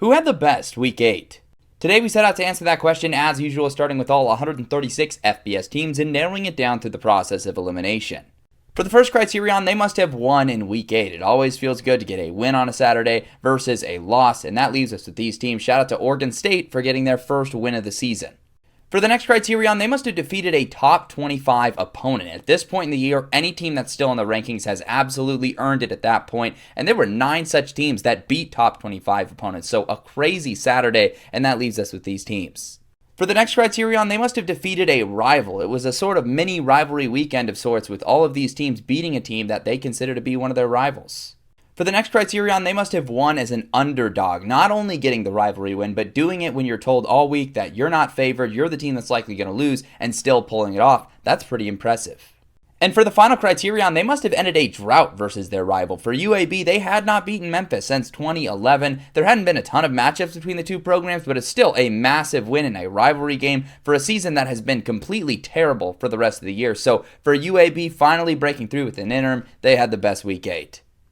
Who had the best Week 8? Today we set out to answer that question as usual, starting with all 136 FBS teams and narrowing it down through the process of elimination. For the first criterion, they must have won in Week 8. It always feels good to get a win on a Saturday versus a loss, and that leaves us with these teams. Shout out to Oregon State for getting their first win of the season. For the next criterion, they must have defeated a top 25 opponent. At this point in the year, any team that's still in the rankings has absolutely earned it at that point, and there were 9 such teams that beat top 25 opponents, so a crazy Saturday, and that leaves us with these teams. For the next criterion, they must have defeated a rival. It was a sort of mini rivalry weekend of sorts, with all of these teams beating a team that they consider to be one of their rivals. For the next criterion, they must have won as an underdog, not only getting the rivalry win, but doing it when you're told all week that you're not favored, you're the team that's likely going to lose, and still pulling it off. That's pretty impressive. And for the final criterion, they must have ended a drought versus their rival. For UAB, they had not beaten Memphis since 2011. There hadn't been a ton of matchups between the two programs, but it's still a massive win in a rivalry game for a season that has been completely terrible for the rest of the year. So for UAB finally breaking through with an interim, they had the best Week 8.